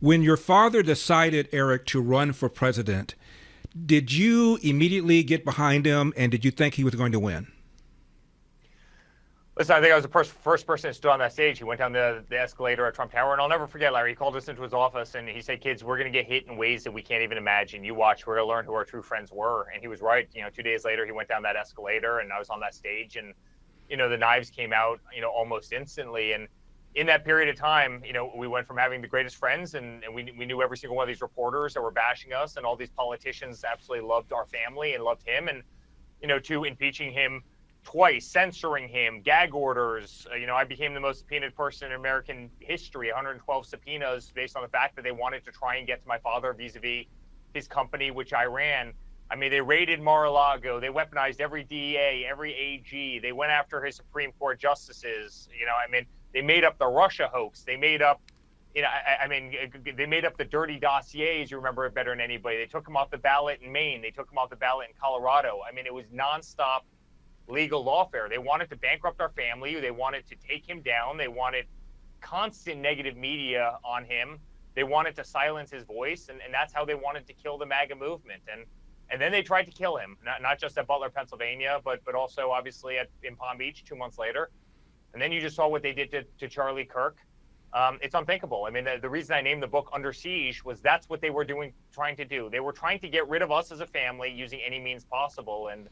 When your father decided, Eric, to run for president, did you immediately get behind him, and did you think he was going to win? Listen, I think I was the first person that stood on that stage. He went down the escalator at Trump Tower, and I'll never forget, Larry. He called us into his office, and he said, "Kids, we're going to get hit in ways that we can't even imagine. You watch. We're going to learn who our true friends were." And he was right. 2 days later, he went down that escalator, and I was on that stage, and the knives came out, almost instantly. And in that period of time, we went from having the greatest friends, and we knew every single one of these reporters that were bashing us, and all these politicians absolutely loved our family and loved him, and to impeaching him twice, censoring him, gag orders. I became the most subpoenaed person in American history, 112 subpoenas based on the fact that they wanted to try and get to my father vis-a-vis his company, which I ran. I mean, they raided Mar-a-Lago. They weaponized every DA, every AG. They went after his Supreme Court justices. They made up the Russia hoax. They made up, they made up the dirty dossiers. You remember it better than anybody. They took him off the ballot in Maine. They took him off the ballot in Colorado. It was nonstop legal lawfare. They wanted to bankrupt our family. They wanted to take him down. They wanted constant negative media on him. They wanted to silence his voice, and that's how they wanted to kill the MAGA movement. And then they tried to kill him, not just at Butler, Pennsylvania, but also obviously in Palm Beach 2 months later. And then you just saw what they did to Charlie Kirk. It's unthinkable. The reason I named the book Under Siege was that's what they were trying to do. They were trying to get rid of us as a family using any means possible. And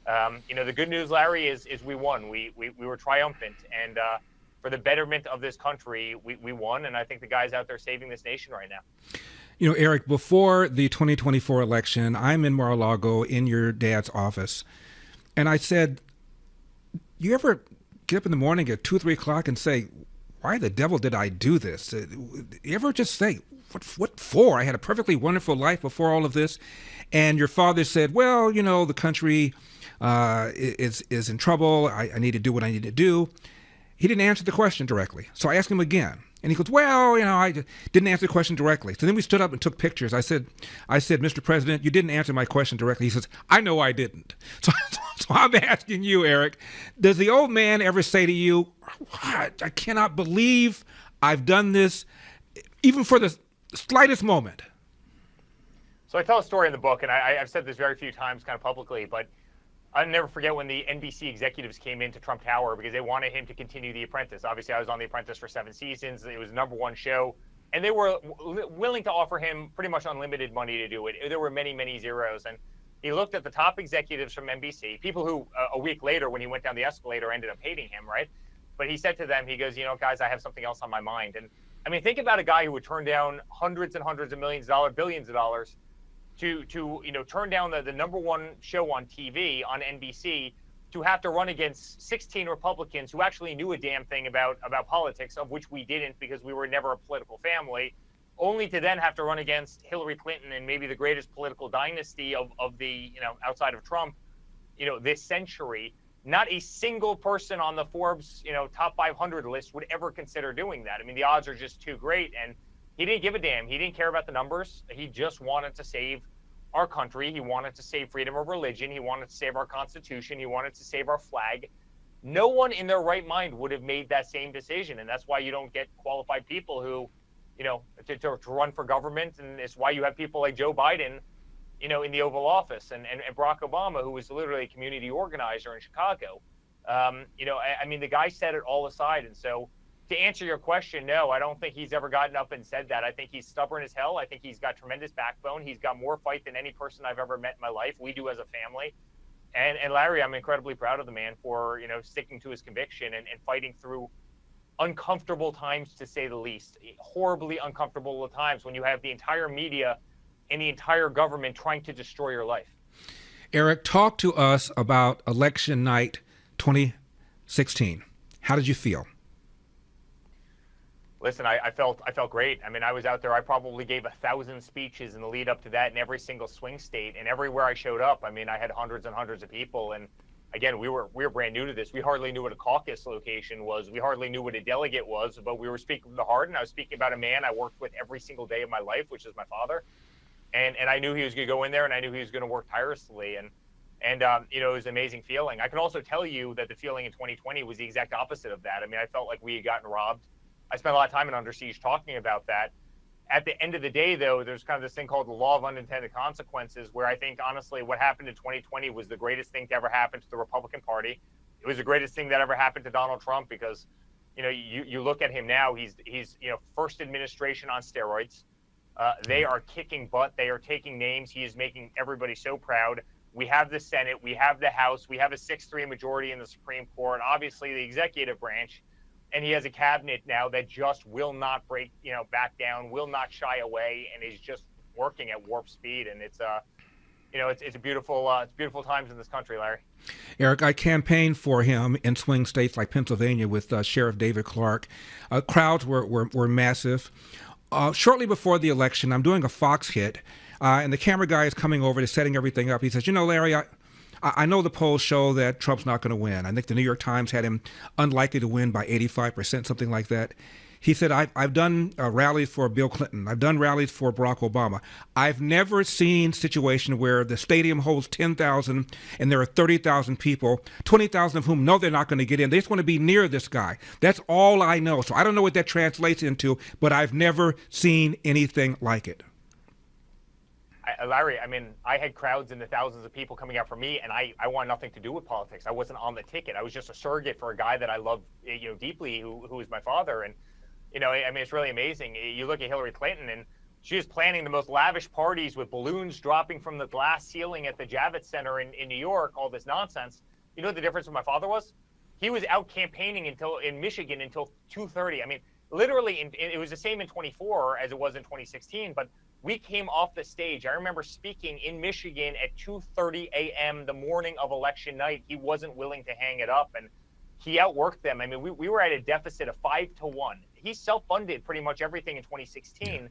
the good news, Larry, is we won. We were triumphant, and for the betterment of this country, we won. And I think the guys out there saving this nation right now. Eric, before the 2024 election, I'm in Mar-a-Lago in your dad's office, and I said, "You ever get up in the morning at 2 or 3 o'clock and say, why the devil did I do this? You ever just say, what for? I had a perfectly wonderful life before all of this." And your father said, "Well, the country is in trouble. I need to do what I need to do." He didn't answer the question directly. So I asked him again. And he goes, "Well, I didn't answer the question directly." So then we stood up and took pictures. I said, "Mr. President, you didn't answer my question directly." He says, "I know I didn't." So I'm asking you, Eric, does the old man ever say to you, "I cannot believe I've done this," even for the slightest moment? So I tell a story in the book, and I've said this very few times kind of publicly, but I'll never forget when the NBC executives came into Trump Tower because they wanted him to continue The Apprentice. Obviously, I was on The Apprentice for 7 seasons. It was the #1 show. And they were willing to offer him pretty much unlimited money to do it. There were many, many zeros. And he looked at the top executives from NBC, people who a week later when he went down the escalator ended up hating him, right? But he said to them, he goes, "Guys, I have something else on my mind." And think about a guy who would turn down hundreds and hundreds of millions of dollars, billions of dollars, to turn down the #1 show on TV on NBC, to have to run against 16 Republicans who actually knew a damn thing about politics, of which we didn't because we were never a political family, only to then have to run against Hillary Clinton and maybe the greatest political dynasty of the outside of Trump this century. Not a single person on the Forbes top 500 list would ever consider doing that. The odds are just too great. And he didn't give a damn. He didn't care about the numbers. He just wanted to save our country. He wanted to save freedom of religion. He wanted to save our Constitution. He wanted to save our flag. No one in their right mind would have made that same decision. And that's why you don't get qualified people who, to run for government. And it's why you have people like Joe Biden, in the Oval Office, and Barack Obama, who was literally a community organizer in Chicago. The guy set it all aside. And so, to answer your question, no, I don't think he's ever gotten up and said that. I think he's stubborn as hell. I think he's got tremendous backbone. He's got more fight than any person I've ever met in my life. We do as a family. And Larry, I'm incredibly proud of the man for, sticking to his conviction and fighting through uncomfortable times, to say the least. Horribly uncomfortable times when you have the entire media and the entire government trying to destroy your life. Eric, talk to us about election night 2016. How did you feel? Listen, I felt great. I was out there. I probably gave 1,000 speeches in the lead up to that in every single swing state, and everywhere I showed up, I had hundreds and hundreds of people. And again, we were brand new to this. We hardly knew what a caucus location was. We hardly knew what a delegate was, but we were speaking from the heart. And I was speaking about a man I worked with every single day of my life, which is my father. And I knew he was going to go in there, and I knew he was going to work tirelessly. And it was an amazing feeling. I can also tell you that the feeling in 2020 was the exact opposite of that. I felt like we had gotten robbed. I spent a lot of time in Under Siege talking about that. At the end of the day, though, there's kind of this thing called the law of unintended consequences, where I think, honestly, what happened in 2020 was the greatest thing to ever happen to the Republican Party. It was the greatest thing that ever happened to Donald Trump because, you look at him now, he's first administration on steroids. They are kicking butt. They are taking names. He is making everybody so proud. We have the Senate. We have the House. We have a 6-3 majority in the Supreme Court, obviously the executive branch. And he has a cabinet now that just will not back down, will not shy away, and is just working at warp speed. And it's a beautiful times in this country, Larry. Eric, I campaigned for him in swing states like Pennsylvania with Sheriff David Clark. Crowds were massive. Shortly before the election, I'm doing a Fox hit, and the camera guy is coming over to setting everything up. He says, Larry, I know the polls show that Trump's not going to win. I think the New York Times had him unlikely to win by 85%, something like that. He said, I've done rallies for Bill Clinton. I've done rallies for Barack Obama. I've never seen a situation where the stadium holds 10,000 and there are 30,000 people, 20,000 of whom know they're not going to get in. They just want to be near this guy. That's all I know. So I don't know what that translates into, but I've never seen anything like it. Larry, I had crowds in the thousands of people coming out for me, and I want nothing to do with politics. I wasn't on the ticket. I was just a surrogate for a guy that I love, deeply, who is my father. And, it's really amazing. You look at Hillary Clinton, and she was planning the most lavish parties with balloons dropping from the glass ceiling at the Javits Center in New York, all this nonsense. You know what the difference with my father was? He was out campaigning in Michigan until 2:30. Literally, it was the same in 24 as it was in 2016, but we came off the stage. I remember speaking in Michigan at 2:30 a.m. the morning of election night. He wasn't willing to hang it up, and he outworked them. We were at a deficit of 5-1. He self-funded pretty much everything in 2016.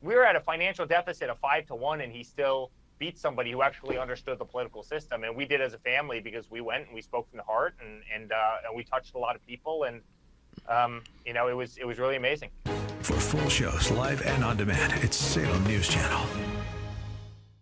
We were at a financial deficit of 5-1, and he still beat somebody who actually understood the political system. And we did as a family because we went and we spoke from the heart, and we touched a lot of people, and it was really amazing. For full shows, live and on demand, it's Salem News Channel.